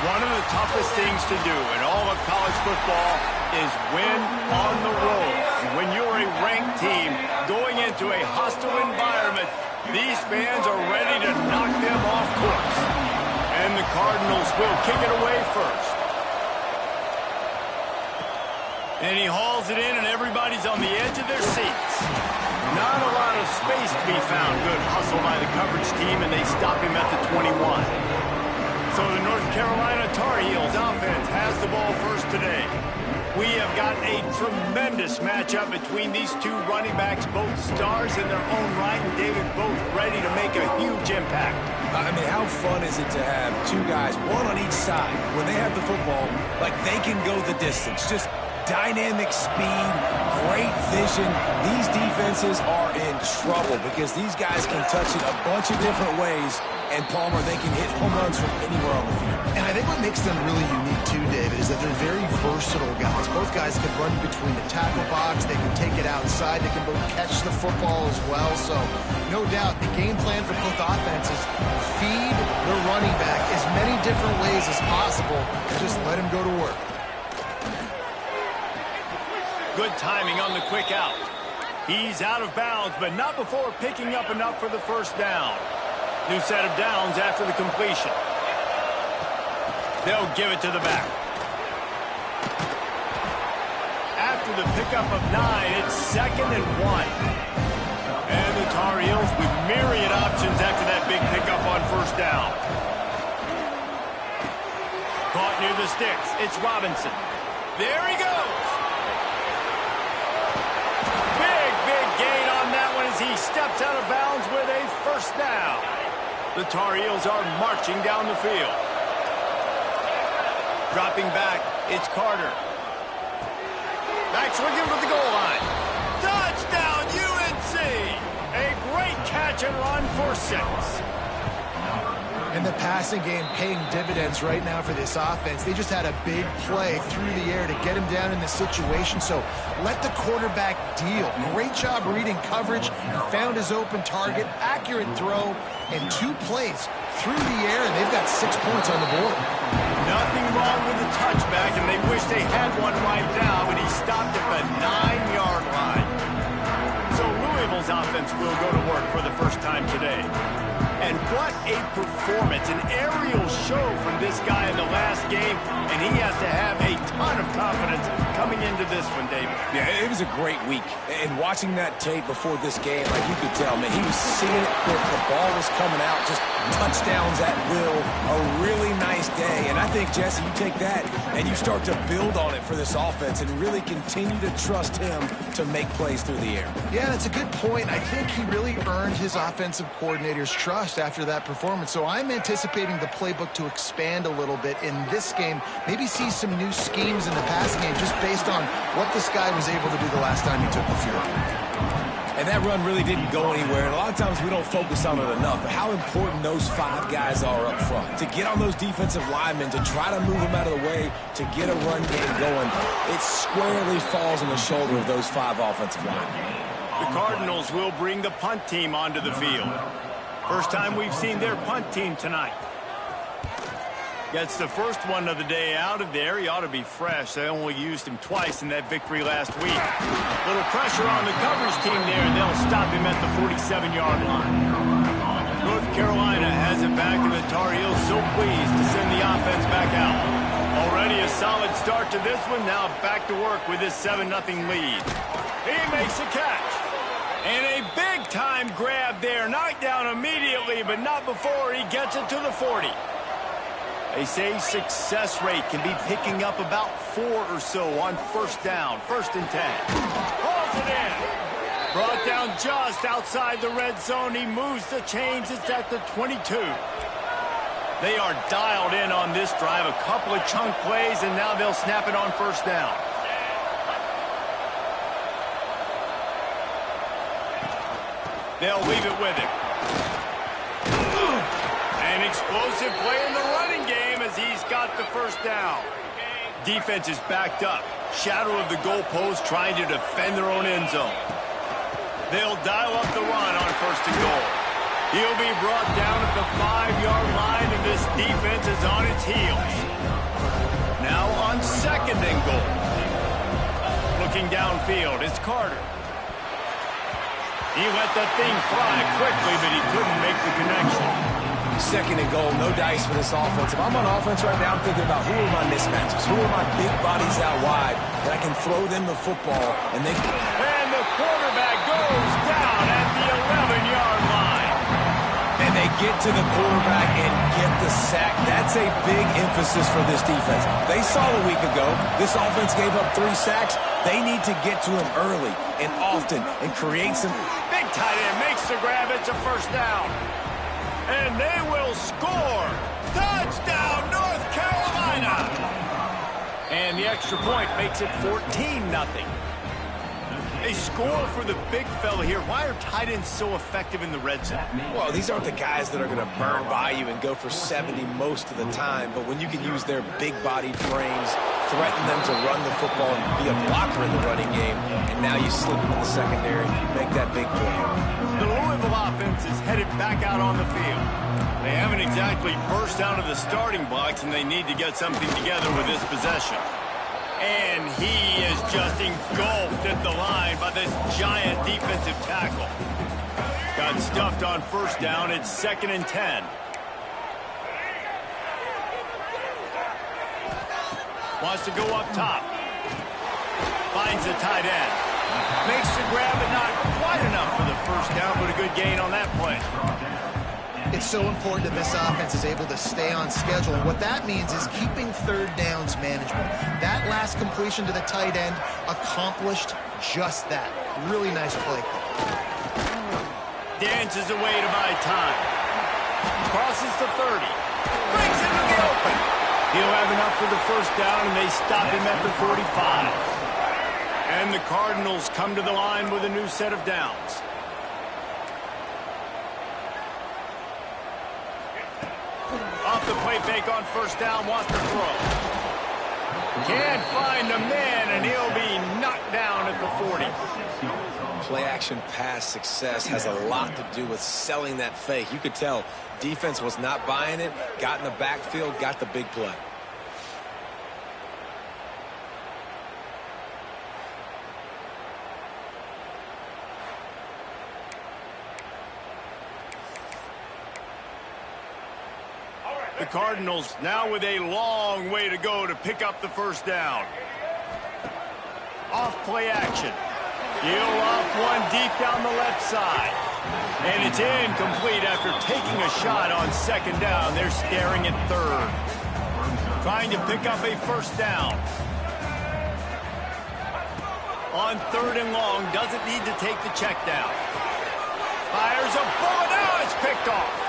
One of the toughest things to do in all of college football is win on the road. And when you're a ranked team going into a hostile environment, these fans are ready to knock them off course. And the Cardinals will kick it away first. And he hauls it in, and everybody's on the edge of their seats. Not a lot of space to be found. Good hustle by the coverage team, and they stop him at the 21. So the North Carolina Tar Heels offense has the ball first today. We have got a tremendous matchup between these two running backs, both stars in their own right, and David, both ready to make a huge impact. I mean, how fun is it to have two guys, one on each side, when they have the football, like they can go the distance. Just dynamic speed, great vision. These defenses are in trouble because these guys can touch it a bunch of different ways. And Palmer, they can hit home runs from anywhere on the field. And I think what makes them really unique too, David, is that they're very versatile guys. Both guys can run between the tackle box. They can take it outside. They can both catch the football as well. So, no doubt, the game plan for both offenses, feed the running back as many different ways as possible and just let him go to work. Good timing on the quick out. He's out of bounds, but not before picking up enough for the first down. New set of downs after the completion. They'll give it to the back. After the pickup of 9, it's 2nd and 1. And the Tar Heels with myriad options after that big pickup on first down. Caught near the sticks. It's Robinson. There he goes. Big gain on that one as he steps out of bounds with a first down. The Tar Heels are marching down the field. Dropping back, it's Carter. Back swinging for the goal line. Touchdown, UNC! A great catch and run for 6. And the passing game paying dividends right now for this offense. They just had a big play through the air to get him down in the situation. So let the quarterback deal. Great job reading coverage. He found his open target. Accurate throw. And 2 plays through the air, and they've got 6 points on the board. Nothing wrong with the touchback, and they wish they had one right now, but he stopped at the 9-yard line. So Louisville's offense will go to work for the first time today. And what a performance, an aerial show from this guy in the last game, and he has to have a ton of confidence coming into this one, David. Yeah, it was a great week. And watching that tape before this game, like you could tell, man, he was seeing it quick. The ball was coming out, just touchdowns at will. A really nice day. And I think, Jesse, you take that and you start to build on it for this offense and really continue to trust him to make plays through the air. Yeah, that's a good point. I think he really earned his offensive coordinator's trust after that performance. So I'm anticipating the playbook to expand a little bit in this game. Maybe see some new schemes in the passing game just based on what this guy was able to do the last time he took the field. And that run really didn't go anywhere. And a lot of times we don't focus on it enough. But how important those 5 guys are up front. To get on those defensive linemen, to try to move them out of the way, to get a run game going, it squarely falls on the shoulder of those 5 offensive linemen. The Cardinals will bring the punt team onto the field. First time we've seen their punt team tonight. Gets the first one of the day out of there. He ought to be fresh. They only used him twice in that victory last week. Little pressure on the coverage team there, and they'll stop him at the 47-yard line. North Carolina has it back, and the Tar Heels so pleased to send the offense back out. Already a solid start to this one. Now back to work with this 7-0 lead. He makes a catch. And a big-time grab there. Knocked down immediately, but not before he gets it to the 40. They say success rate can be picking up about 4 or so on first down. 1st and 10. Hauls it in. Brought down just outside the red zone. He moves the chains. It's at the 22. They are dialed in on this drive. A couple of chunk plays, and now they'll snap it on first down. They'll leave it with him. An explosive play in the running game as he's got the first down. Defense is backed up. Shadow of the goalpost trying to defend their own end zone. They'll dial up the run on 1st and goal. He'll be brought down at the 5-yard line, and this defense is on its heels. second and goal. Looking downfield, it's Carter. He let that thing fly quickly, but he couldn't make the connection. Second and goal, no dice for this offense. If I'm on offense right now, I'm thinking about who are my mismatches, who are my big bodies out wide that I can throw them the football and they. And the quarterback goes down at the 11-yard line. And they get to the quarterback and get the sack. That's a big emphasis for this defense. They saw a week ago, this offense gave up 3 sacks. They need to get to him early and often and create some. Big tight end makes the grab. It's a first down. And they will score. Touchdown, North Carolina. And the extra point makes it 14-0. They score for the big fella here. Why are tight ends so effective in the red zone? Well, these aren't the guys that are going to burn by you and go for 70 most of the time. But when you can use their big-bodied frames, threaten them to run the football and be a blocker in the running game, and now you slip in the secondary, make that big play. The Louisville offense is headed back out on the field. They haven't exactly burst out of the starting blocks, and they need to get something together with this possession. And he is just engulfed at the line by this giant defensive tackle. Got stuffed on first down. It's 2nd and 10. Wants to go up top. Finds the tight end. Makes the grab, but not quite enough for the first down, but a good gain on that play. It's so important that this offense is able to stay on schedule. And what that means is keeping third downs manageable. That last completion to the tight end accomplished just that. Really nice play. Dances away to buy time. Crosses the 30. Brings it to the open. He'll have enough for the first down, and they stop him at the 45. And the Cardinals come to the line with a new set of downs. Off the play fake on first down, wants to throw. Can't find the man, and he'll be knocked down at the 40. Play action pass success has a lot to do with selling that fake. You could tell defense was not buying it, got in the backfield, got the big play. The Cardinals now with a long way to go to pick up the first down. Off play action. He'll off one deep down the left side. And it's incomplete after taking a shot on second down. They're staring at third. Trying to pick up a first down. On third and long, doesn't need to take the check down. Fires a bullet. Now it's picked off.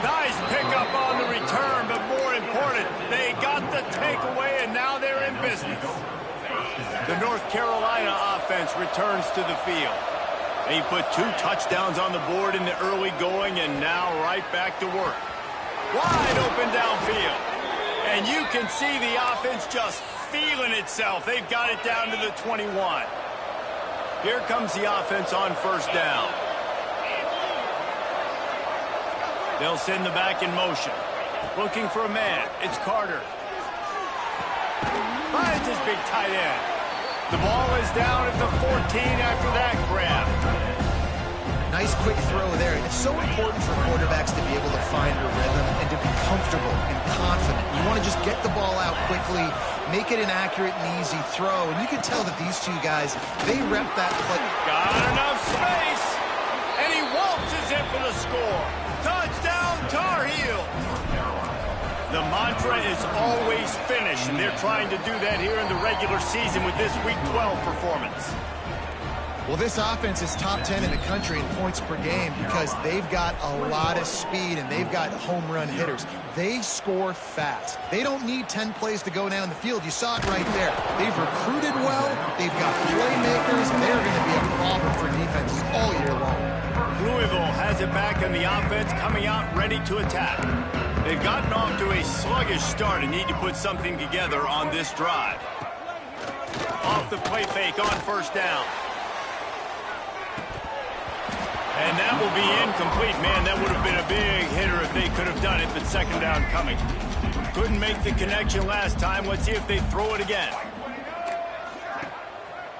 Nice pickup on the return, but more important, they got the takeaway, and now they're in business. The North Carolina offense returns to the field. They put 2 touchdowns on the board in the early going, and now right back to work. Wide open downfield. And you can see the offense just feeling itself. They've got it down to the 21. Here comes the offense on first down. They'll send the back in motion. Looking for a man. It's Carter. Finds his big tight end. The ball is down at the 14 after that grab. Nice quick throw there. It's so important for quarterbacks to be able to find a rhythm and to be comfortable and confident. You want to just get the ball out quickly, make it an accurate and easy throw. And you can tell that these two guys, they rep that play. Got enough space. And he waltzes in for the score. Touchdown, Tar Heels. The mantra is always finish, and they're trying to do that here in the regular season with this Week 12 performance. Well, this offense is top 10 in the country in points per game because they've got a lot of speed and they've got home run hitters. They score fast. They don't need 10 plays to go down the field. You saw it right there. They've recruited well. They've got playmakers. They're going to be a problem for defenses all year long. Louisville has it back in the offense, coming out ready to attack. They've gotten off to a sluggish start and need to put something together on this drive. Off the play fake on first down. And that will be incomplete. Man, that would have been a big hitter if they could have done it, but second down coming. Couldn't make the connection last time. Let's see if they throw it again.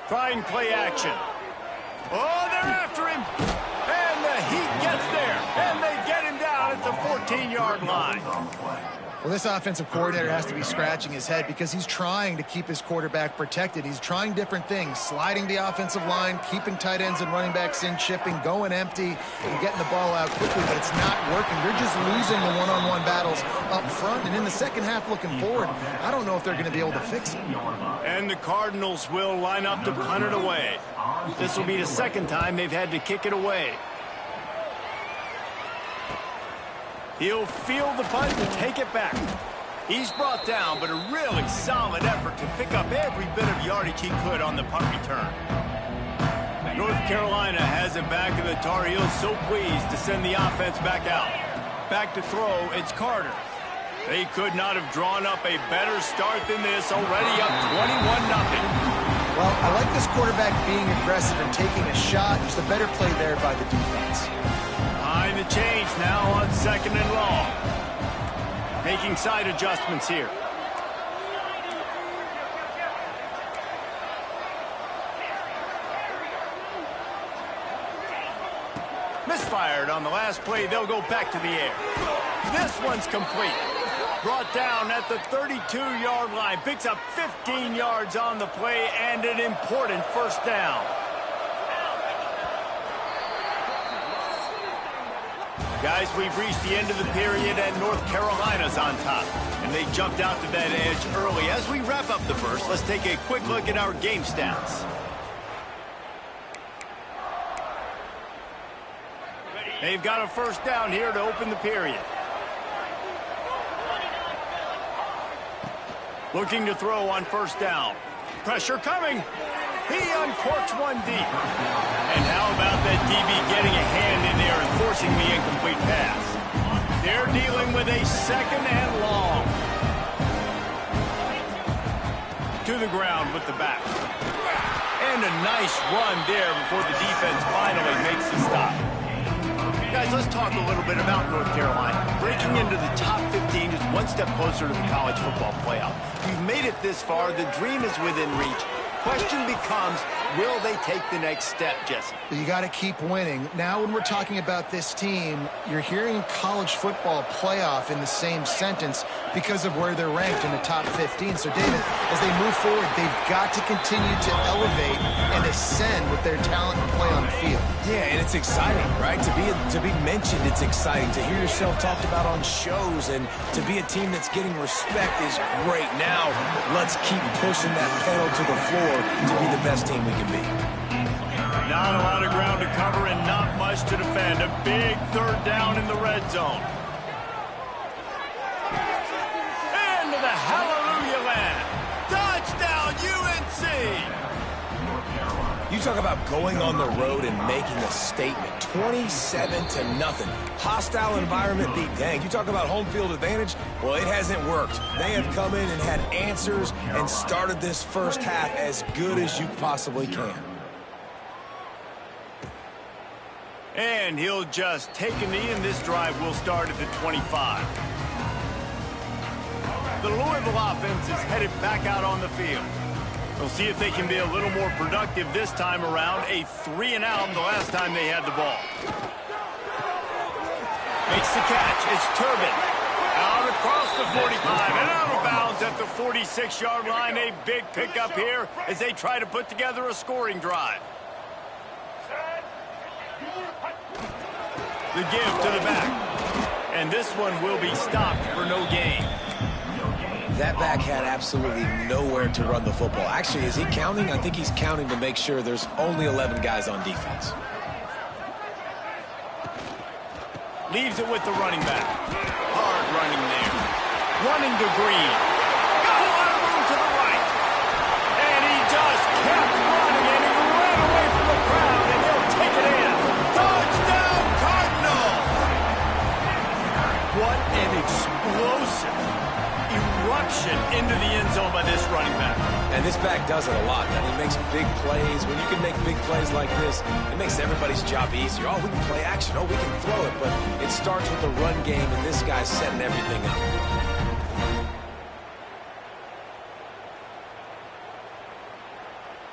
Trying play action. Oh, they're after him. And the Heat gets there. And they get him down at the 14-yard line. Well, this offensive coordinator has to be scratching his head because he's trying to keep his quarterback protected. He's trying different things, sliding the offensive line, keeping tight ends and running backs in, chipping, going empty, and getting the ball out quickly, but it's not working. They're just losing the one-on-one battles up front, and in the second half looking forward, I don't know if they're going to be able to fix it. And the Cardinals will line up to punt it away. This will be the second time they've had to kick it away. He'll field the punt and take it back. He's brought down, but a really solid effort to pick up every bit of yardage he could on the punt return. North Carolina has it back, and the Tar Heels so pleased to send the offense back out. Back to throw, it's Carter. They could not have drawn up a better start than this, already up 21-0. Well, I like this quarterback being aggressive and taking a shot. Just a better play there by the defense. Behind the chains now on 2nd and long. Making side adjustments here. Misfired on the last play. They'll go back to the air. This one's complete. Brought down at the 32-yard line. Picks up 15 yards on the play and an important first down. Guys, we've reached the end of the period, and North Carolina's on top. And they jumped out to that edge early. As we wrap up the first, let's take a quick look at our game stats. They've got a first down here to open the period. Looking to throw on first down. Pressure coming. He uncorks one deep. And how about that DB getting a hand in there and forcing the incomplete pass? They're dealing with a 2nd and long. To the ground with the back. And a nice run there before the defense finally makes the stop. Guys, let's talk a little bit about North Carolina. Breaking into the top 15 is one step closer to the college football playoff. We've made it this far. The dream is within reach. Question becomes, will they take the next step, Jesse? You got to keep winning. Now when we're talking about this team, you're hearing college football playoff in the same sentence because of where they're ranked in the top 15. So, David, as they move forward, they've got to continue to elevate and ascend with their talent and play on the field. Yeah, and it's exciting, right? To be mentioned, it's exciting. To hear yourself talked about on shows and to be a team that's getting respect is great. Now, let's keep pushing that pedal to the floor to be the best team we can be. Not a lot of ground to cover and not much to defend. A big third down in the red zone. Into the hallelujah land. Touchdown, UNC! You talk about going on the road and making a statement. 27-0. Hostile environment beat. Dang, you talk about home field advantage? Well, it hasn't worked. They have come in and had answers and started this first half as good as you possibly can. And he'll just take a knee, and this drive will start at the 25. The Louisville offense is headed back out on the field. We'll see if they can be a little more productive this time around. A 3-and-out the last time they had the ball. Makes the catch. It's Turbin. Out across the 45 and out of bounds at the 46-yard line. A big pickup here as they try to put together a scoring drive. The give to the back. And this one will be stopped for no gain. That back had absolutely nowhere to run the football. Actually, is he counting? I think he's counting to make sure there's only 11 guys on defense. Leaves it with the running back. Hard running there. Running to Green. Got a lot of room to the right. And he just kept running, and he ran away from the crowd, and he'll take it in. Touchdown, Cardinals! What an explosive eruption into the end zone by this running back. And this back does it a lot. I mean, he makes big plays. When you can make big plays like this, it makes everybody's job easier. Oh, we can play action. Oh, we can throw it. But it starts with the run game, and this guy's setting everything up.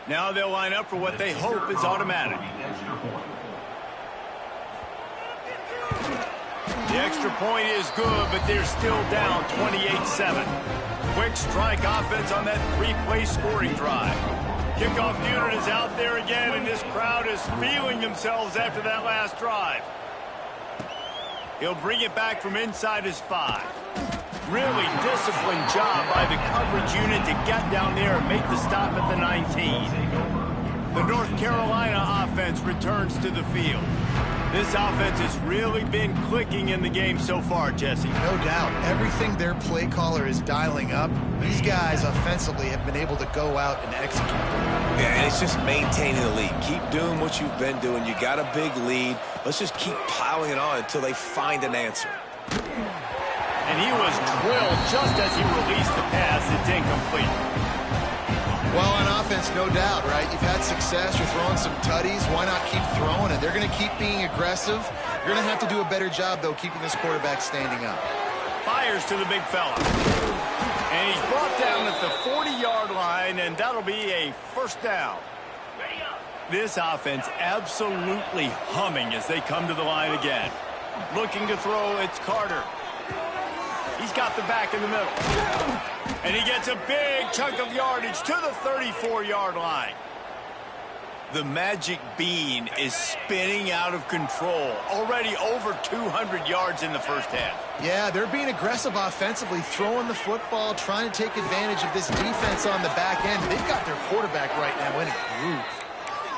Now they'll line up for what they hope is automatic. The extra point is good, but they're still down 28-7. Quick strike offense on that three-play scoring drive. Kickoff unit is out there again, and this crowd is feeling themselves after that last drive. He'll bring it back from inside his 5. Really disciplined job by the coverage unit to get down there and make the stop at the 19. The North Carolina offense returns to the field. This offense has really been clicking in the game so far, Jesse. No doubt. Everything their play caller is dialing up, these guys offensively have been able to go out and execute. Yeah, and it's just maintaining the lead. Keep doing what you've been doing. You got a big lead. Let's just keep piling it on until they find an answer. And he was drilled just as he released the pass. It's incomplete. Well, on offense, no doubt, right? You've had success. You're throwing some tutties. Why not keep throwing it? They're going to keep being aggressive. You're going to have to do a better job, though, keeping this quarterback standing up. Fires to the big fella. And he's brought down at the 40-yard line, and that'll be a first down. This offense absolutely humming as they come to the line again. Looking to throw, it's Carter. He's got the back in the middle. And he gets a big chunk of yardage to the 34-yard line. The magic bean is spinning out of control. Already over 200 yards in the first half. Yeah, they're being aggressive offensively, throwing the football, trying to take advantage of this defense on the back end. They've got their quarterback right now in a groove.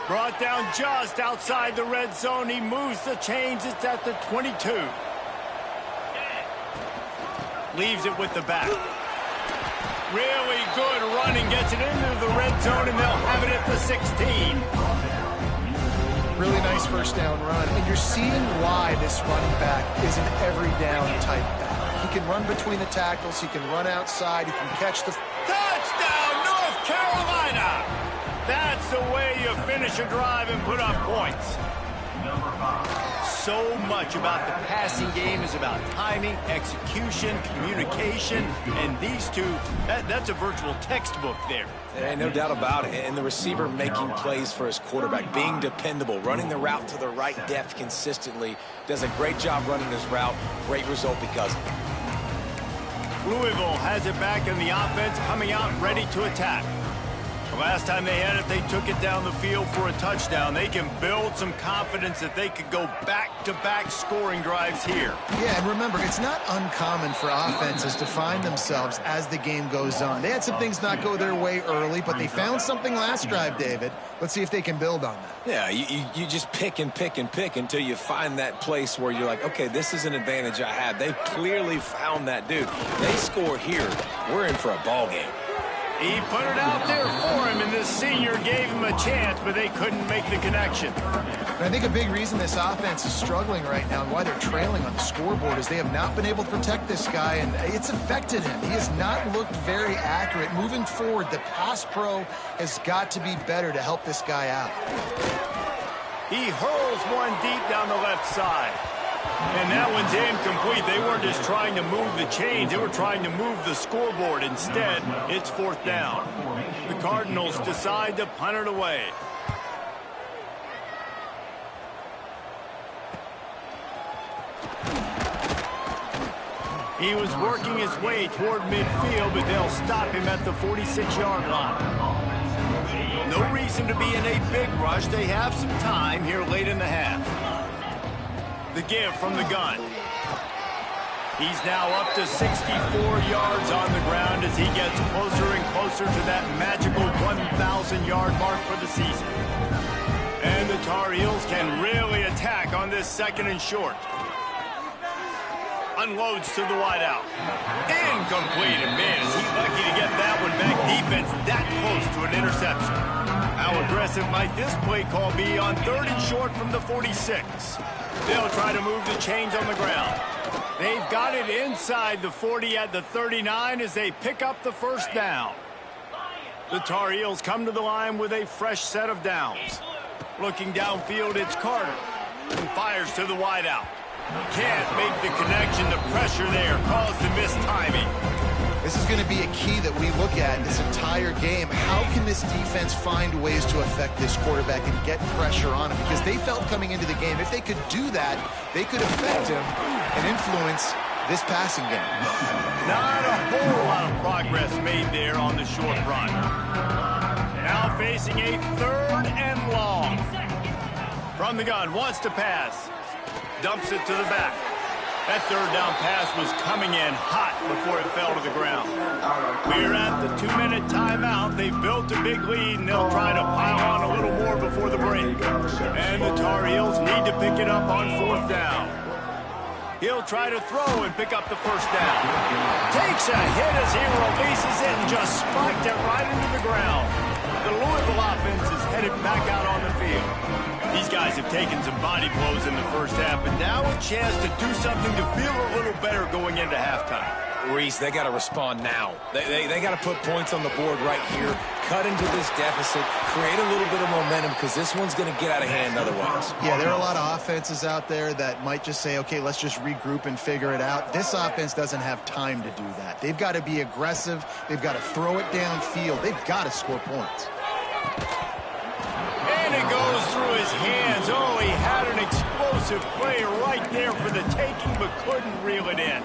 Brought down just outside the red zone. He moves the chains. It's at the 22. Leaves it with the back. Really good running. Gets it into the red zone, and they'll have it at the 16. Really nice first down run. And you're seeing why this running back is an every down type back. He can run between the tackles. He can run outside. He can catch the... Touchdown, North Carolina! That's the way you finish a drive and put up points. So much about the passing game is about timing, execution, communication, and these two, that's a virtual textbook there. And no doubt about it. And the receiver making plays for his quarterback, being dependable, running the route to the right depth consistently. Does a great job running his route. Great result because of it. Louisville has it back in the offense, coming out ready to attack. The last time they had it, they took it down the field for a touchdown. They can build some confidence that they could go back-to-back scoring drives here. Yeah, and remember, it's not uncommon for offenses to find themselves as the game goes on. They had some things not go their way early, but they found something last drive, David. Let's see if they can build on that. Yeah, you just pick and pick and pick until you find that place where you're like, okay, this is an advantage I have. They've clearly found that, dude. They score here, we're in for a ball game. He put it out there for him, and this senior gave him a chance, but they couldn't make the connection. And I think a big reason this offense is struggling right now and why they're trailing on the scoreboard is they have not been able to protect this guy, and it's affected him. He has not looked very accurate. Moving forward, the pass pro has got to be better to help this guy out. He hurls one deep down the left side. And that one's incomplete. They weren't just trying to move the chains. They were trying to move the scoreboard. Instead, it's fourth down. The Cardinals decide to punt it away. He was working his way toward midfield, but they'll stop him at the 46-yard line. No reason to be in a big rush. They have some time here late in the half. The give from the gun. He's now up to 64 yards on the ground as he gets closer and closer to that magical 1,000-yard mark for the season. And the Tar Heels can really attack on this second and short. Unloads to the wideout. Incomplete. And man, is he lucky to get that one back. Defense that close to an interception. How aggressive might this play call be on third and short from the 46? They'll try to move the chains on the ground. They've got it inside the 40 at the 39 as they pick up the first down. The Tar Heels come to the line with a fresh set of downs. Looking downfield, it's Carter. And fires to the wideout. Can't make the connection. The pressure there caused the missed timing. This is going to be a key that we look at this entire game. How can this defense find ways to affect this quarterback and get pressure on him? Because they felt coming into the game, if they could do that, they could affect him and influence this passing game. Not a whole lot of progress made there on the short run. Now facing a 3rd and long. From the gun, wants to pass. Dumps it to the back. That 3rd down pass was coming in hot before it fell to the ground. We're at the 2-minute timeout. They've built a big lead, and they'll try to pile on a little more before the break. And the Tar Heels need to pick it up on 4th down. He'll try to throw and pick up the 1st down. Takes a hit as he releases it and just spiked it right into the ground. The Louisville offense is headed back out on the field. These guys have taken some body blows in the first half, but now a chance to do something to feel a little better going into halftime. Reese, they got to respond now. They got to put points on the board right here, cut into this deficit, create a little bit of momentum, because this one's going to get out of hand otherwise. Yeah, there are a lot of offenses out there that might just say, okay, let's just regroup and figure it out. This offense doesn't have time to do that. They've got to be aggressive. They've got to throw it downfield. They've got to score points. And it goes through his hands. Oh, he had an explosive play right there for the taking, but couldn't reel it in.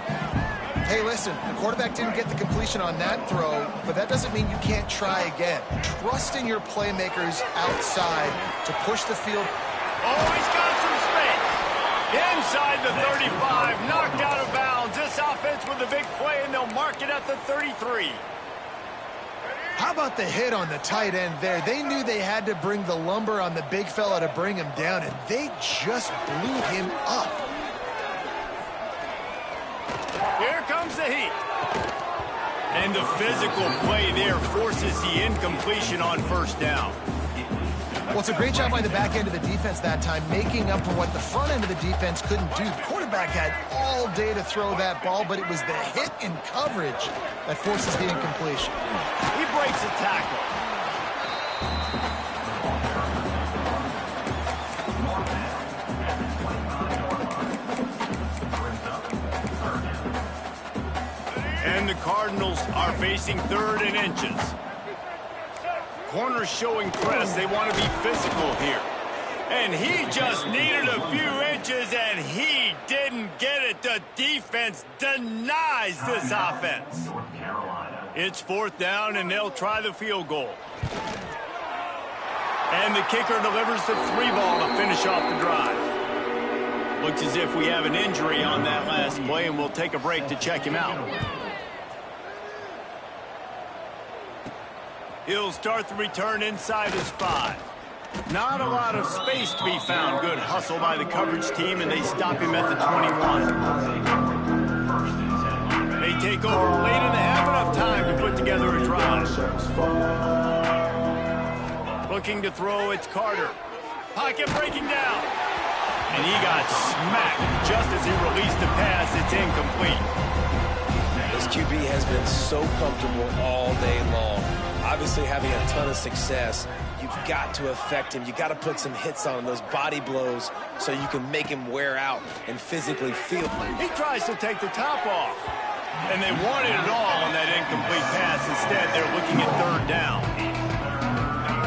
Hey, listen, the quarterback didn't get the completion on that throw, but that doesn't mean you can't try again. Trust in your playmakers outside to push the field. Oh, he's got some space. Inside the 35, knocked out of bounds. This offense with a big play, and they'll mark it at the 33. How about the hit on the tight end there? They knew they had to bring the lumber on the big fella to bring him down, and they just blew him up. Here comes the heat. And the physical play there forces the incompletion on 1st down. Well, it's a great job by the back end of the defense that time, making up for what the front end of the defense couldn't do. The quarterback had all day to throw that ball, but it was the hit in coverage that forces the incompletion. He breaks a tackle. And the Cardinals are facing 3rd and inches. Corners showing press. They want to be physical here. And he just needed a few inches, and he didn't get it. The defense denies this offense. It's 4th down, and they'll try the field goal. And the kicker delivers the 3-ball to finish off the drive. Looks as if we have an injury on that last play, and we'll take a break to check him out. He'll start the return inside his 5. Not a lot of space to be found. Good hustle by the coverage team, and they stop him at the 21. They take over late in the half, enough time to put together a drive. Looking to throw, it's Carter. Pocket breaking down. And he got smacked just as he released the pass. It's incomplete. This QB has been so comfortable all day long. Obviously having a ton of success. You've got to affect him. You got to put some hits on him, those body blows, so you can make him wear out and physically feel. He tries to take the top off. And they wanted it all on that incomplete pass. Instead, they're looking at 3rd down.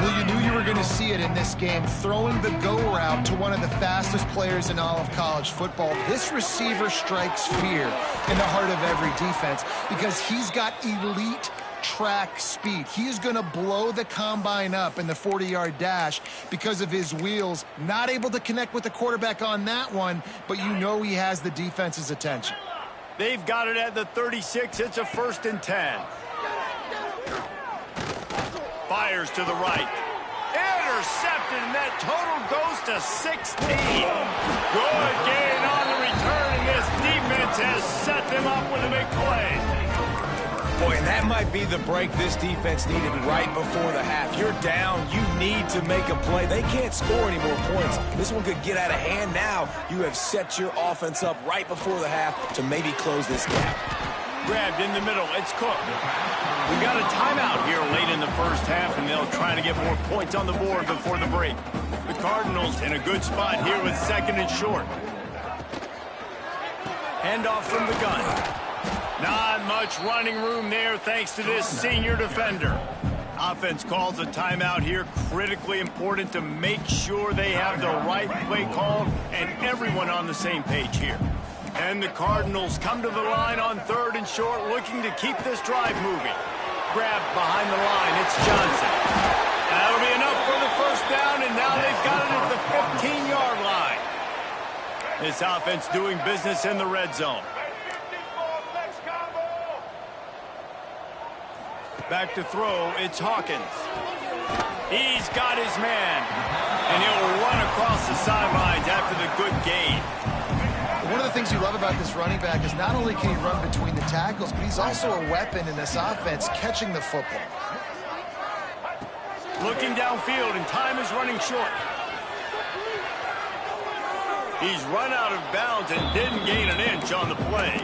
Well, you knew you were going to see it in this game, throwing the go route to one of the fastest players in all of college football. This receiver strikes fear in the heart of every defense because he's got elite track speed. He is going to blow the combine up in the 40-yard dash because of his wheels. Not able to connect with the quarterback on that one, but you know he has the defense's attention. They've got it at the 36. It's a 1st and 10. Fires to the right. Intercepted, and that total goes to 16. Good gain on the return, and this defense has set them up with a big play. Boy, and that might be the break this defense needed right before the half. You're down. You need to make a play. They can't score any more points. This one could get out of hand now. You have set your offense up right before the half to maybe close this gap. Grabbed in the middle. It's Cook. We got a timeout here late in the first half, and they'll try to get more points on the board before the break. The Cardinals in a good spot here with 2nd and short. Handoff from the gun. Not much running room there thanks to this senior defender. Offense calls a timeout here. Critically important to make sure they have the right play called and everyone on the same page here. And the Cardinals come to the line on 3rd and short, looking to keep this drive moving. Grab behind the line. It's Johnson. That'll be enough for the first down, and now they've got it at the 15-yard line. This offense doing business in the red zone. Back to throw, it's Hawkins. He's got his man, and he'll run across the sidelines after the good gain. One of the things you love about this running back is not only can he run between the tackles, but he's also a weapon in this offense catching the football. Looking downfield, and time is running short. He's run out of bounds and didn't gain an inch on the play.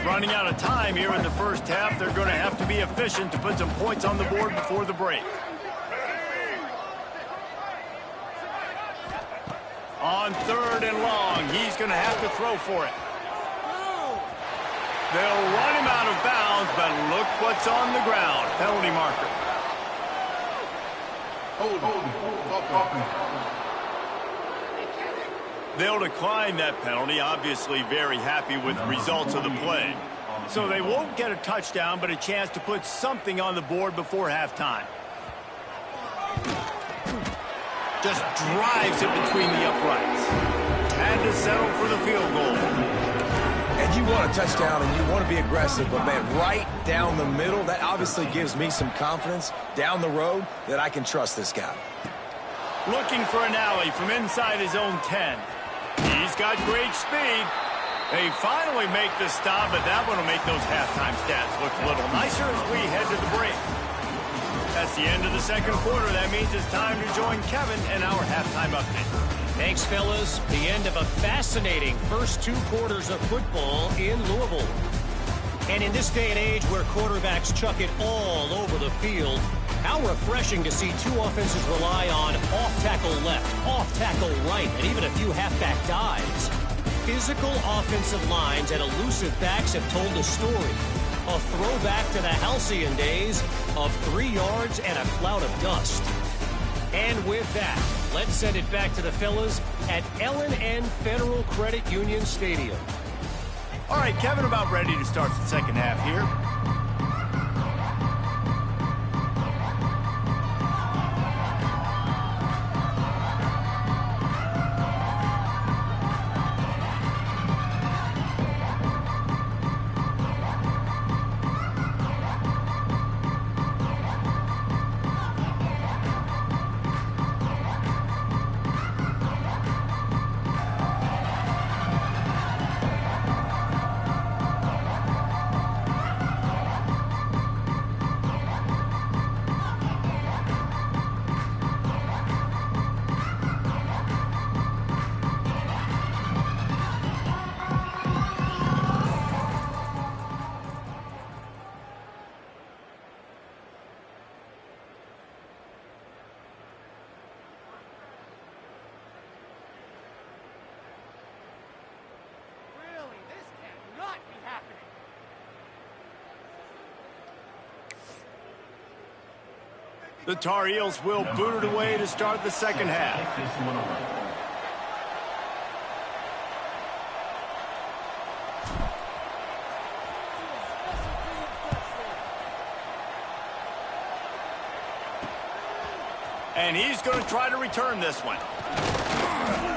Running out of time here in the first half. They're going to have to be efficient to put some points on the board before the break. On 3rd and long, he's going to have to throw for it. They'll run him out of bounds, but look what's on the ground. Penalty marker. They'll decline that penalty, obviously very happy with the results of the play. So they won't get a touchdown, but a chance to put something on the board before halftime. Just drives it between the uprights. Had to settle for the field goal. And you want a touchdown and you want to be aggressive, but man, right down the middle, that obviously gives me some confidence down the road that I can trust this guy. Looking for an alley from inside his own 10. He's got great speed. They finally make the stop, but that one will make those halftime stats look a little nicer as we head to the break. That's the end of the second quarter. That means it's time to join Kevin and our halftime update. Thanks, fellas. The end of a fascinating first 2 quarters of football in Louisville. And in this day and age where quarterbacks chuck it all over the field, how refreshing to see 2 offenses rely on off-tackle left, off-tackle right, and even a few halfback dives. Physical offensive lines and elusive backs have told a story. A throwback to the halcyon days of 3 yards and a cloud of dust. And with that, let's send it back to the fellas at L&N Federal Credit Union Stadium. All right, Kevin, about ready to start the second half here. The Tar Heels will boot it away to start the second half. And he's going to try to return this one.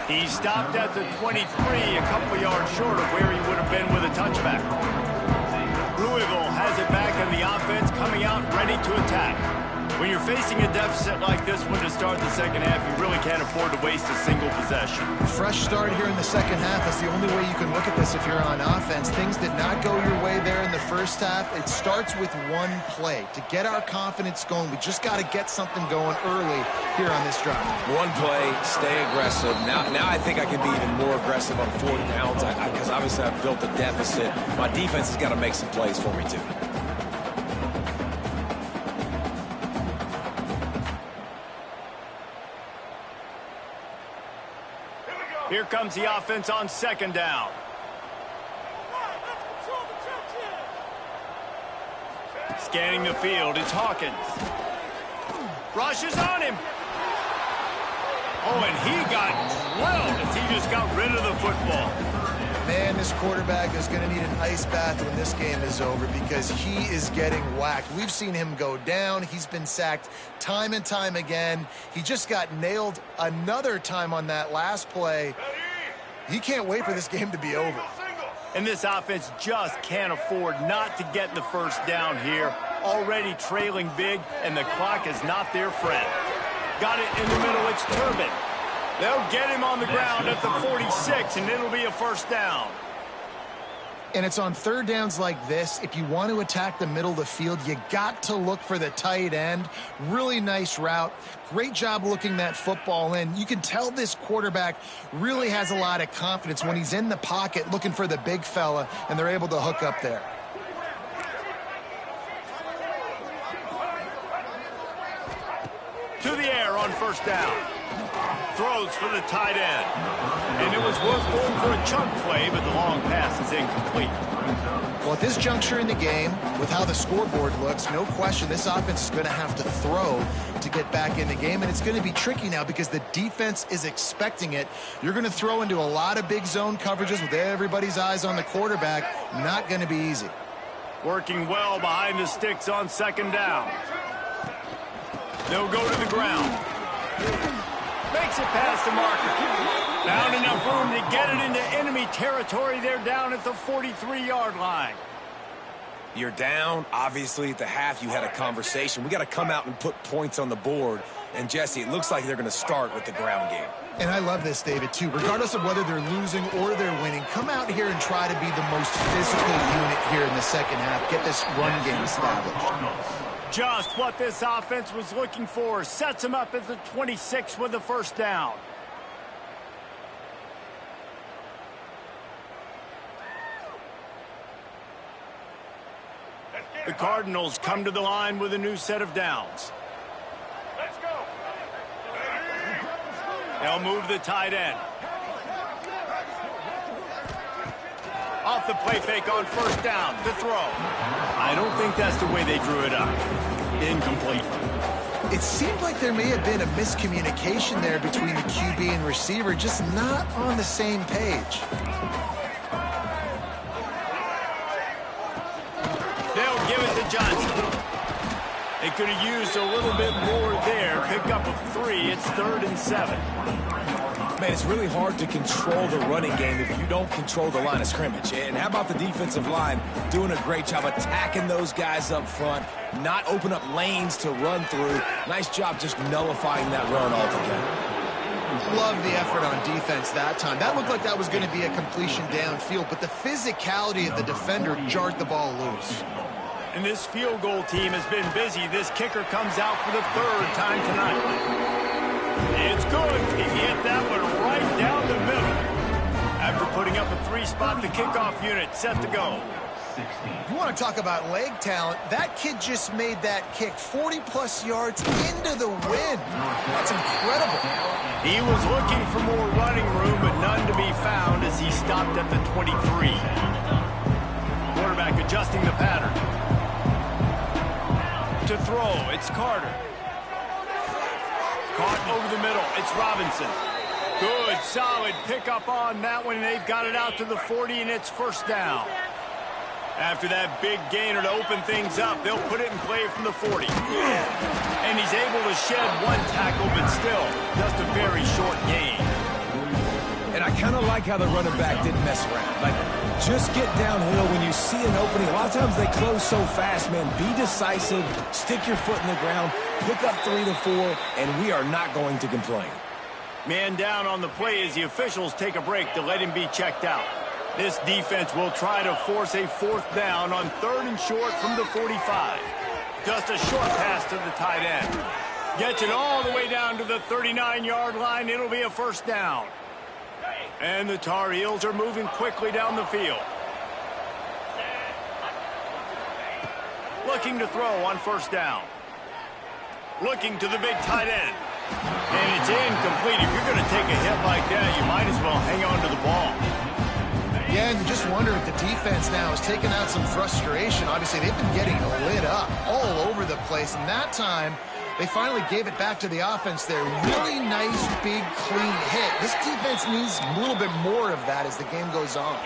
He stopped at the 23, a couple yards short of where he would have been with a touchback. Louisville has it back in the offense, coming out ready to attack. When you're facing a deficit like this one to start the second half, you really can't afford to waste a single possession. Fresh start here in the second half. That's the only way you can look at this if you're on offense. Things did not go your way there in the first half. It starts with one play. To get our confidence going, we just got to get something going early here on this drive. One play, stay aggressive. Now I think I can be even more aggressive on 4th downs because obviously I've built a deficit. My defense has got to make some plays for me too. Here comes the offense on second down. Scanning the field, it's Hawkins. Rushes on him. Oh, and he got drilled as he just got rid of the football. Man, this quarterback is going to need an ice bath when this game is over because he is getting whacked. We've seen him go down. He's been sacked time and time again. He just got nailed another time on that last play. He can't wait for this game to be over. And this offense just can't afford not to get the first down here. Already trailing big, and the clock is not their friend. Got it in the middle, it's Turbin. They'll get him on the ground at the 46, and it'll be a first down. And it's on third downs like this. If you want to attack the middle of the field, you got to look for the tight end. Really nice route. Great job looking that football in. You can tell this quarterback really has a lot of confidence when he's in the pocket looking for the big fella, and they're able to hook up there. To the air on first down. Throws for the tight end. And it was worth going for a chunk play, but the long pass is incomplete. Well, at this juncture in the game, with how the scoreboard looks, no question this offense is going to have to throw to get back in the game, and it's going to be tricky now because the defense is expecting it. You're going to throw into a lot of big zone coverages with everybody's eyes on the quarterback. Not going to be easy. Working well behind the sticks on second down. They'll go to the ground. Makes it past the marker. Found enough room to get it into enemy territory. They're down at the 43-yard line. You're down. Obviously, at the half, you had a conversation. We got to come out and put points on the board. And, Jesse, it looks like they're going to start with the ground game. And I love this, David, too. Regardless of whether they're losing or they're winning, come out here and try to be the most physical unit here in the second half. Get this run game established. Just what this offense was looking for. Sets him up at the 26 with the first down. The Cardinals come to the line with a new set of downs. Let's go. They'll move the tight end. Off the play fake on first down to throw. I don't think that's the way they drew it up. Incomplete. It seemed like there may have been a miscommunication there between the QB and receiver, just not on the same page. They'll give it to Johnson. They could have used a little bit more there. Pick up a 3. It's 3rd and 7. Man, it's really hard to control the running game if you don't control the line of scrimmage. And how about the defensive line doing a great job attacking those guys up front, not open up lanes to run through. Nice job just nullifying that run altogether. Love the effort on defense that time. That looked like that was going to be a completion downfield, but the physicality of the defender jarred the ball loose. And this field goal team has been busy. This kicker comes out for the 3rd time tonight. It's good. He hit that one right down the middle. After putting up a 3-spot, the kickoff unit set to go. You want to talk about leg talent? That kid just made that kick 40-plus yards into the wind. That's incredible. He was looking for more running room, but none to be found as he stopped at the 23. Quarterback adjusting the pattern. To throw, it's Carter. Caught over the middle, it's Robinson. Good, solid pickup on that one. They've got it out to the 40, and it's first down. After that big gainer to open things up, they'll put it in play from the 40. And he's able to shed one tackle, but still, just a very short gain. And I kind of like how the running back didn't mess around. Like, just get downhill when you see an opening. A lot of times they close so fast, man. Be decisive, stick your foot in the ground, pick up 3 to 4, and we are not going to complain. Man down on the play as the officials take a break to let him be checked out. This defense will try to force a 4th down on 3rd and short from the 45. Just a short pass to the tight end. Gets it all the way down to the 39-yard line. It'll be a first down. And the Tar Heels are moving quickly down the field. Looking to throw on first down. Looking to the big tight end. And it's incomplete. If you're going to take a hit like that, you might as well hang on to the ball. Yeah, and you just wonder if the defense now is taking out some frustration. Obviously, they've been getting lit up all over the place. And that time, they finally gave it back to the offense there. Really nice, big, clean hit. This defense needs a little bit more of that as the game goes on.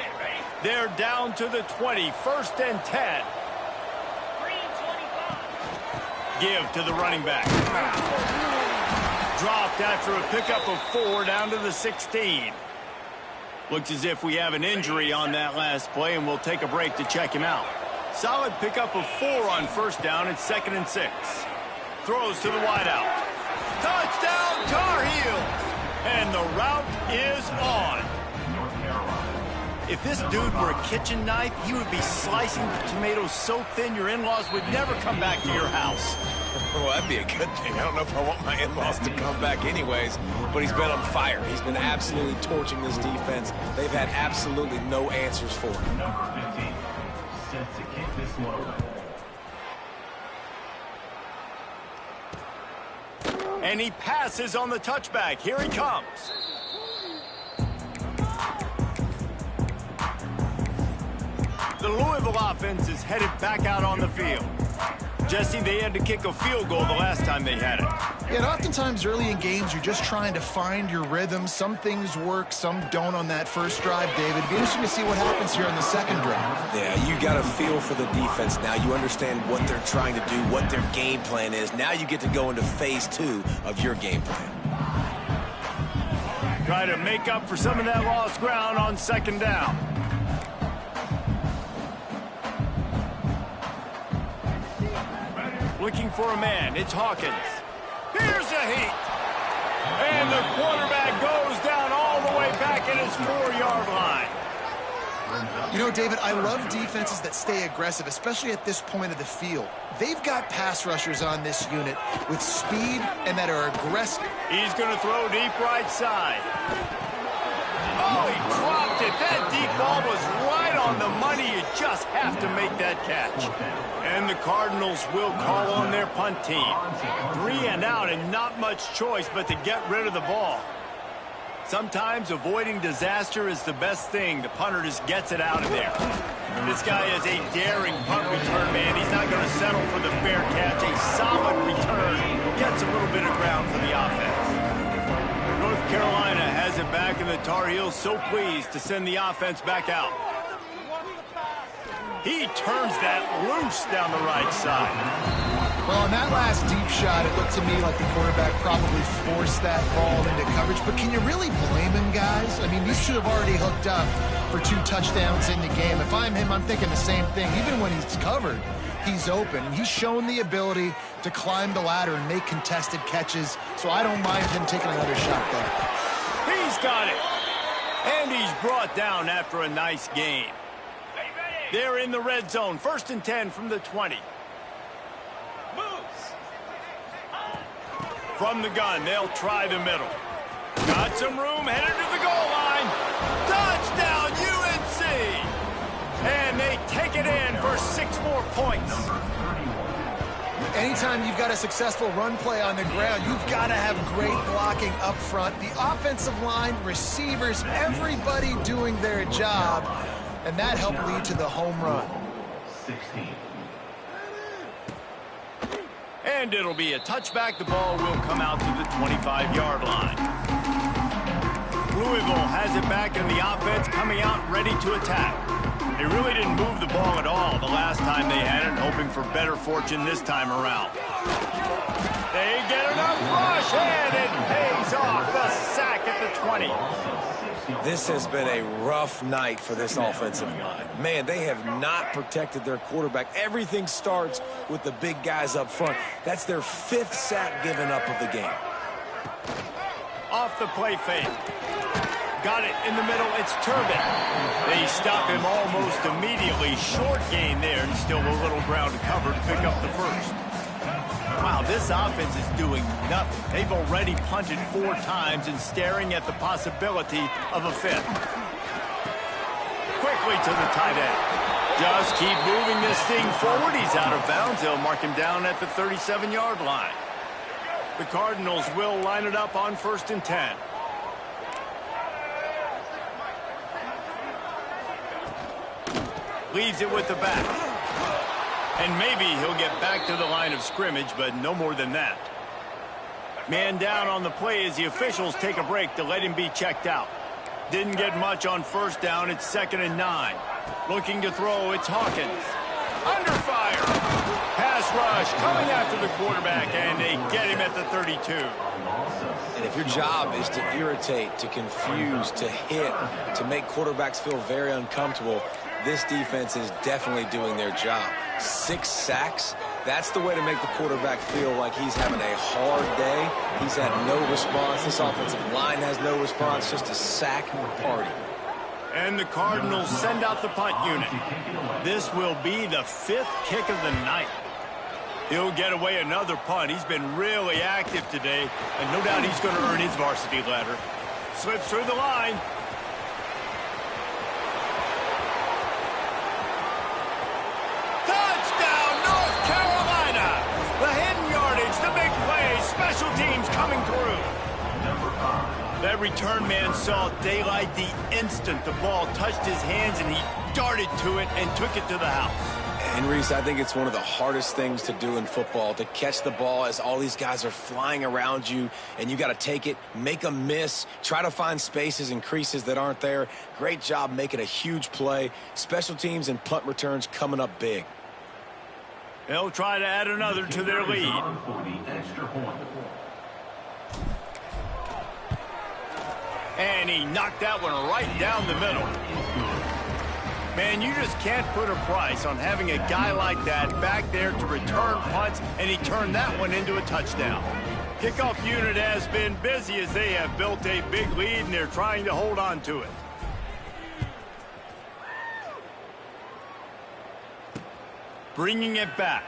They're down to the 20, 1st and 10. Give to the running back. Dropped after a pickup of 4 down to the 16. Looks as if we have an injury on that last play, and we'll take a break to check him out. Solid pickup of 4 on 1st down. It's 2nd and 6. Throws to the wideout. Touchdown, Tar Heels! And the route is on. If this dude were a kitchen knife, he would be slicing the tomatoes so thin your in-laws would never come back to your house. Well, that'd be a good thing. I don't know if I want my in-laws to come back anyways, but he's been on fire. He's been absolutely torching this defense. They've had absolutely no answers for him. Number 15, set to kick this one away. And he passes on the touchback. Here he comes. The Louisville offense is headed back out on the field. Jesse, they had to kick a field goal the last time they had it. Yeah, and oftentimes early in games, you're just trying to find your rhythm. Some things work, some don't on that first drive, David. It'd be interesting to see what happens here on the second drive. Yeah, you got a feel for the defense now. You understand what they're trying to do, what their game plan is. Now you get to go into phase 2 of your game plan. Try to make up for some of that lost ground on 2nd down. Looking for a man. It's Hawkins. Here's a heat. And the quarterback goes down all the way back at his 4-yard line. You know, David, I love defenses that stay aggressive, especially at this point of the field. They've got pass rushers on this unit with speed and that are aggressive. He's going to throw deep right side. Oh, he dropped it. That deep ball was right on the money. You just have to make that catch. And the Cardinals will call on their punt team. 3 and out and not much choice but to get rid of the ball. Sometimes avoiding disaster is the best thing. The punter just gets it out of there. This guy is a daring punt return man. He's not going to settle for the fair catch. A solid return gets a little bit of ground for the offense. North Carolina has it back, and the Tar Heels so pleased to send the offense back out. He turns that loose down the right side. Well, on that last deep shot, it looked to me like the quarterback probably forced that ball into coverage. But can you really blame him, guys? I mean, these two have already hooked up for 2 touchdowns in the game. If I'm him, I'm thinking the same thing. Even when he's covered, he's open. He's shown the ability to climb the ladder and make contested catches. So I don't mind him taking another shot there. He's got it. And he's brought down after a nice game. They're in the red zone. 1st and 10 from the 20. From the gun, they'll try the middle. Got some room, headed to the goal line. Touchdown, UNC! And they take it in for 6 more points. Anytime you've got a successful run play on the ground, you've got to have great blocking up front. The offensive line, receivers, everybody doing their job. And that helped lead to the home run. 16. And it'll be a touchback. The ball will come out to the 25-yard line. Louisville has it back, and the offense coming out ready to attack. They really didn't move the ball at all the last time they had it, hoping for better fortune this time around. They get enough rush, and it pays off. The sack at the 20. This has been a rough night for this offensive line. Man, they have not protected their quarterback. Everything starts with the big guys up front. That's their 5th sack given up of the game. Off the play fake. Got it in the middle. It's Turbin. They stop him almost immediately. Short gain there, and still a little ground to cover to pick up the first. Wow, this offense is doing nothing. They've already punted 4 times and staring at the possibility of a 5th. Quickly to the tight end. Just keep moving this thing forward. He's out of bounds. They'll mark him down at the 37-yard line. The Cardinals will line it up on 1st and 10. Leaves it with the back. And maybe he'll get back to the line of scrimmage, but no more than that. Man down on the play as the officials take a break to let him be checked out. Didn't get much on 1st down. It's 2nd and 9. Looking to throw, it's Hawkins. Under fire. Pass rush coming after the quarterback, and they get him at the 32. And if your job is to irritate, to confuse, to hit, to make quarterbacks feel very uncomfortable, this defense is definitely doing their job. 6 sacks, that's the way to make the quarterback feel like he's having a hard day. He's had no response. This offensive line has no response, just a sack party. And the Cardinals send out the punt unit. This will be the 5th kick of the night. He'll get away another punt. He's been really active today, and no doubt he's going to earn his varsity letter. Slips through the line. Touchdown, North Carolina! The hidden yardage, the big play, special teams coming through. That return man saw daylight the instant the ball touched his hands, and he darted to it and took it to the house. And Reese, I think it's one of the hardest things to do in football, to catch the ball as all these guys are flying around you, and you got to take it, make a miss, try to find spaces and creases that aren't there. Great job making a huge play. Special teams and punt returns coming up big. They'll try to add another to their lead. And he knocked that one right down the middle. Man, you just can't put a price on having a guy like that back there to return punts, and he turned that one into a touchdown. Kickoff unit has been busy as they have built a big lead, and they're trying to hold on to it. Bringing it back.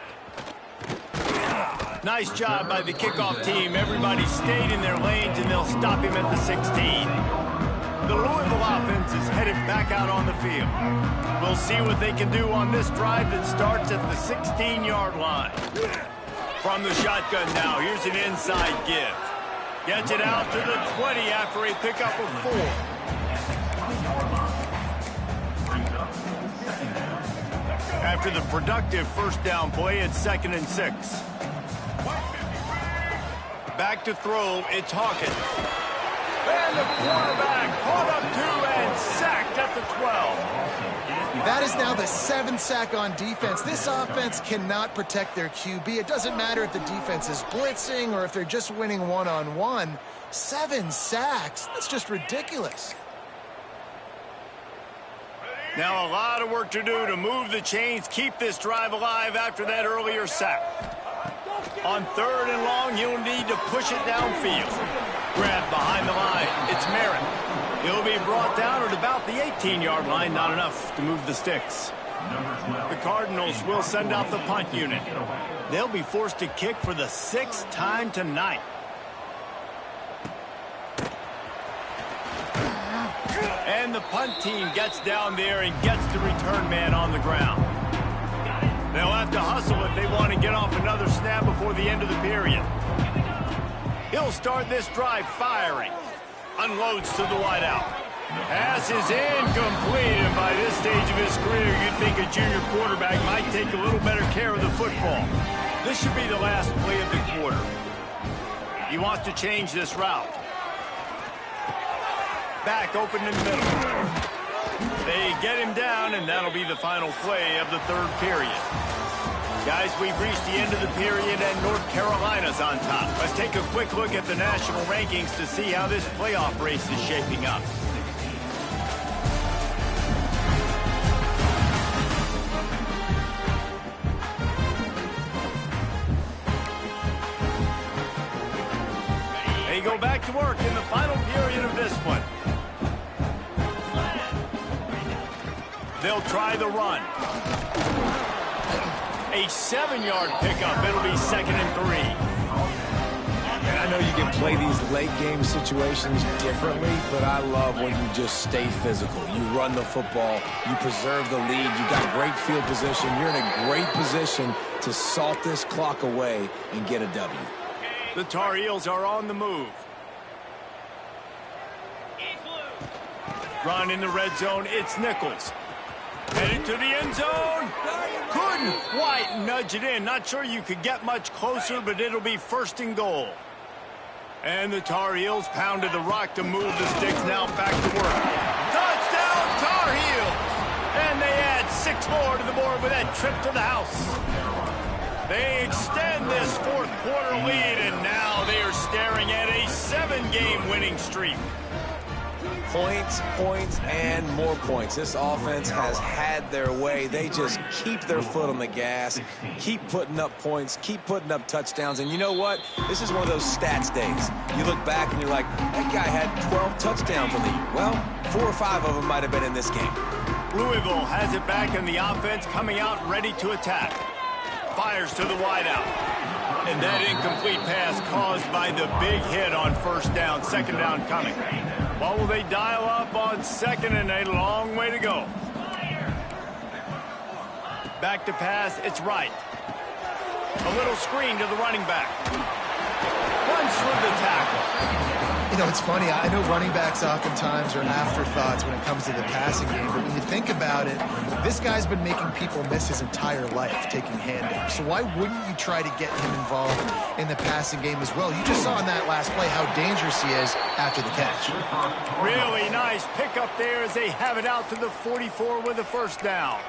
Nice job by the kickoff team. Everybody stayed in their lanes, and they'll stop him at the 16. The Louisville offense is headed back out on the field. We'll see what they can do on this drive that starts at the 16-yard line. From the shotgun now, here's an inside give. Gets it out to the 20 after a pickup of 4. After the productive 1st down play, it's 2nd and 6. Back to throw, it's Hawkins. And the quarterback caught up 2 and sacked at the 12. That is now the 7th sack on defense. This offense cannot protect their QB. It doesn't matter if the defense is blitzing or if they're just winning one-on-one. 7 sacks, that's just ridiculous. Now a lot of work to do to move the chains, keep this drive alive after that earlier sack. On 3rd and long, he'll need to push it downfield. Grab behind the line. It's Merritt. He'll be brought down at about the 18-yard line. Not enough to move the sticks. The Cardinals will send out the punt unit. They'll be forced to kick for the 6th time tonight. And the punt team gets down there and gets the return man on the ground. They'll have to hustle if they want to get off another snap before the end of the period. He'll start this drive firing. Unloads to the wideout. Pass is incomplete, and by this stage of his career, you'd think a junior quarterback might take a little better care of the football. This should be the last play of the quarter. He wants to change this route. Back open in the middle. They get him down, and that'll be the final play of the 3rd period. Guys, we've reached the end of the period, and North Carolina's on top. Let's take a quick look at the national rankings to see how this playoff race is shaping up. They go back to work in the final period of this one. They'll try the run. A 7-yard pickup. It'll be 2nd and 3. And I know you can play these late game situations differently, but I love when you just stay physical. You run the football, you preserve the lead, you got great field position. You're in a great position to salt this clock away and get a W. The Tar Heels are on the move. Run in the red zone. It's Nichols. Headed to the end zone. Couldn't quite nudge it in. Not sure you could get much closer, but it'll be 1st and goal. And the Tar Heels pounded the rock to move the sticks. Now back to work. Touchdown, Tar Heels! And they add 6 more to the board with that trip to the house. They extend this 4th quarter lead, and now they are staring at a 7-game winning streak. Points, points, and more points. This offense has had their way. They just keep their foot on the gas, keep putting up points, keep putting up touchdowns. And you know what? This is one of those stats days. You look back and you're like, that guy had 12 touchdowns in the year. Well, 4 or 5 of them might have been in this game. Louisville has it back in the offense, coming out ready to attack. Fires to the wideout. And that incomplete pass caused by the big hit on 1st down. 2nd down coming. What will they dial up on 2nd and a long way to go? Back to pass, it's right. A little screen to the running back. Runs through the tackle. You know, it's funny. I know running backs oftentimes are afterthoughts when it comes to the passing game, but when you think about it, this guy's been making people miss his entire life taking handoffs. So why wouldn't you try to get him involved in the passing game as well? You just saw in that last play how dangerous he is after the catch. Really nice pickup there as they have it out to the 44 with a 1st down.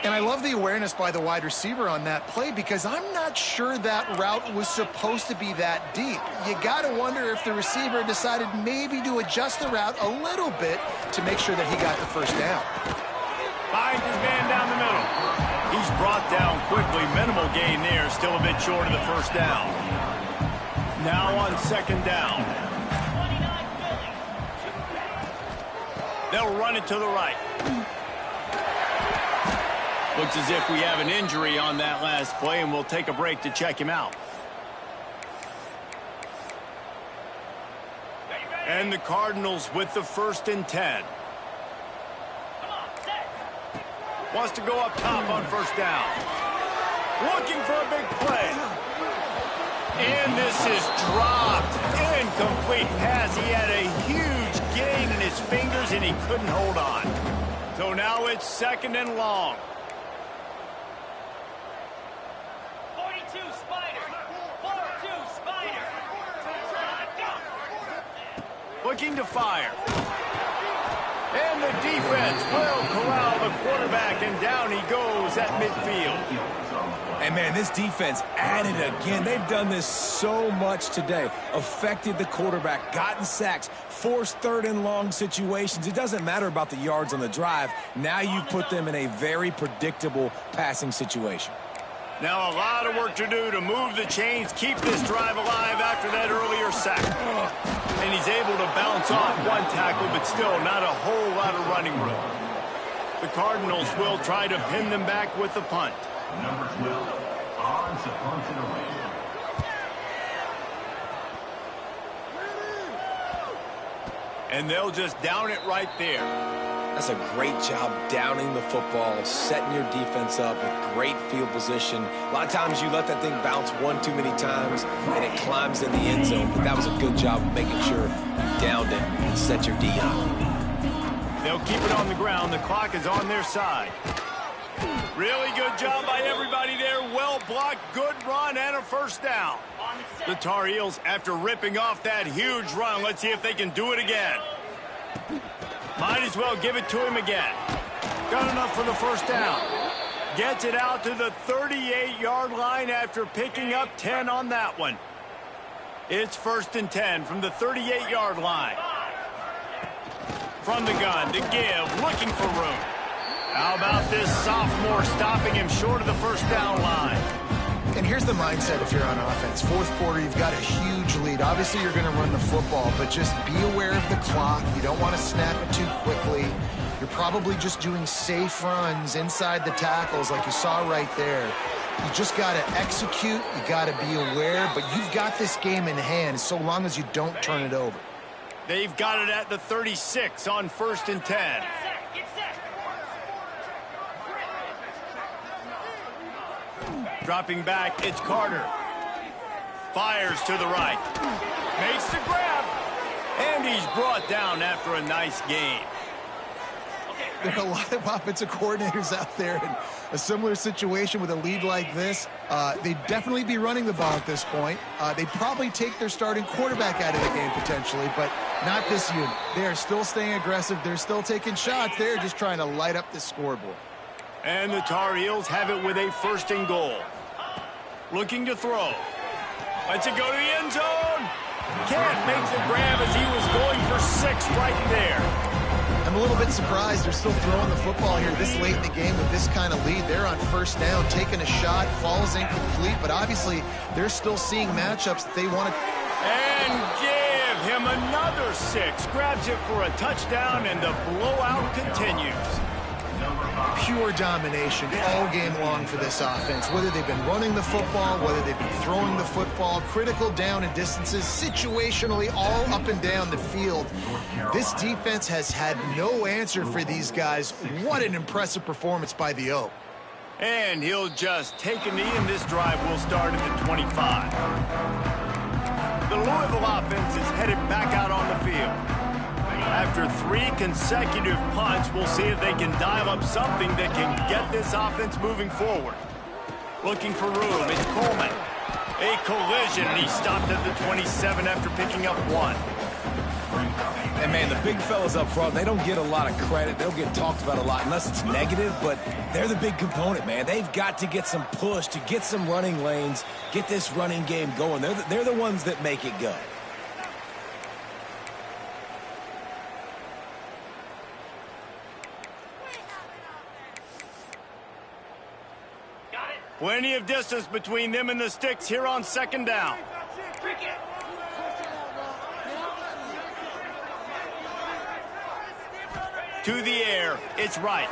And I love the awareness by the wide receiver on that play because I'm not sure that route was supposed to be that deep. You got to wonder if the receiver decided maybe to adjust the route a little bit to make sure that he got the 1st down. Finds his man down the middle. He's brought down quickly. Minimal gain there. Still a bit short of the 1st down. Now on 2nd down. They'll run it to the right. Looks as if we have an injury on that last play, and we'll take a break to check him out. And the Cardinals with the 1st and 10. Wants to go up top on 1st down. Looking for a big play. And this is dropped. Incomplete pass. He had a huge gain in his fingers, and he couldn't hold on. So now it's 2nd and long. Looking to fire. And the defense will corral the quarterback, and down he goes at midfield. And, man, this defense added again. They've done this so much today. Affected the quarterback, gotten sacks, forced 3rd and long situations. It doesn't matter about the yards on the drive. Now you put them in a very predictable passing situation. Now a lot of work to do to move the chains, keep this drive alive after that earlier sack. And he's able to bounce off 1 tackle, but still not a whole lot of running room. The Cardinals will try to pin them back with the punt. Number 12, on to punt it away. And they'll just down it right there. That's a great job downing the football, setting your defense up with great field position. A lot of times you let that thing bounce 1 too many times and it climbs in the end zone. But that was a good job of making sure you downed it and set your D up. They'll keep it on the ground. The clock is on their side. Really good job by everybody there. Well blocked, good run, and a 1st down. The Tar Heels, after ripping off that huge run, let's see if they can do it again. Might as well give it to him again. Got enough for the 1st down. Gets it out to the 38-yard line after picking up 10 on that one. It's 1st and 10 from the 38-yard line. From the gun to give, looking for room. How about this sophomore stopping him short of the 1st down line? And here's the mindset if you're on offense. 4th quarter, you've got a huge lead. Obviously, you're going to run the football, but just be aware of the clock. You don't want to snap it too quickly. You're probably just doing safe runs inside the tackles like you saw right there. You just got to execute. You got to be aware, but you've got this game in hand so long as you don't turn it over. They've got it at the 36 on 1st and 10. Dropping back, it's Carter. Fires to the right. Makes the grab. And he's brought down after a nice game. There are a lot of offensive coordinators out there in a similar situation with a lead like this. They'd definitely be running the ball at this point. They'd probably take their starting quarterback out of the game potentially, but not this unit. They are still staying aggressive. They're still taking shots. They're just trying to light up the scoreboard. And the Tar Heels have it with a 1st and goal. Looking to throw. Lets it go to the end zone. Can't make the grab as he was going for 6 right there. I'm a little bit surprised they're still throwing the football here this late in the game with this kind of lead. They're on 1st down, taking a shot, falls incomplete, but obviously they're still seeing matchups that they want to. And give him another 6. Grabs it for a touchdown, and the blowout continues. Pure domination all game long for this offense. Whether they've been running the football, whether they've been throwing the football, critical down and distances, situationally all up and down the field. This defense has had no answer for these guys. What an impressive performance by the O. And he'll just take a knee, and this drive will start at the 25. The Louisville offense is headed back out on the field. After 3 consecutive punts, we'll see if they can dial up something that can get this offense moving forward. Looking for room, it's Coleman. A collision, and he stopped at the 27 after picking up 1. And, man, the big fellas up front, they don't get a lot of credit. They don't get talked about a lot unless it's negative, but they're the big component, man. They've got to get some push, to get some running lanes, get this running game going. They're the ones that make it go. Plenty of distance between them and the sticks here on 2nd down. To the air, it's right.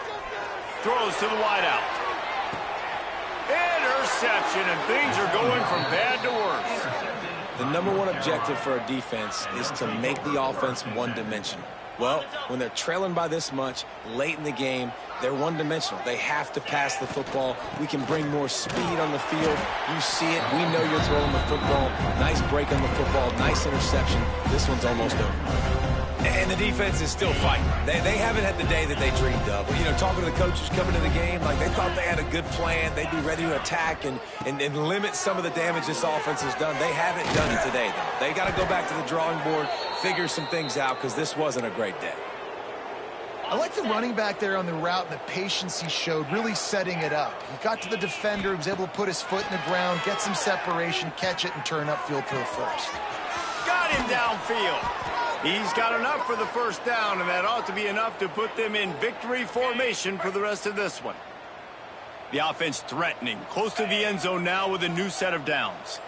Throws to the wideout. Interception, and things are going from bad to worse. The #1 objective for a defense is to make the offense one-dimensional. Well, when they're trailing by this much late in the game, they're one-dimensional. They have to pass the football. We can bring more speed on the field. You see it. We know you're throwing the football. Nice break on the football. Nice interception. This one's almost over. And the defense is still fighting. They haven't had the day that they dreamed of. You know, talking to the coaches coming to the game, like they thought they had a good plan. They'd be ready to attack and limit some of the damage this offense has done. They haven't done it today, though. They got to go back to the drawing board, figure some things out, because this wasn't a great day. I like the running back there on the route and the patience he showed, really setting it up. He got to the defender, was able to put his foot in the ground, get some separation, catch it, and turn upfield for the 1st. Got him downfield. He's got enough for the 1st down, and that ought to be enough to put them in victory formation for the rest of this one. The offense threatening, close to the end zone now with a new set of downs.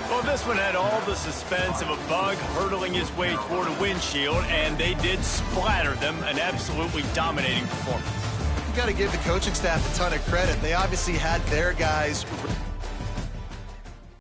Well, this one had all the suspense of a bug hurtling his way toward a windshield, and they did splatter them. An absolutely dominating performance. You got to give the coaching staff a ton of credit. They obviously had their guys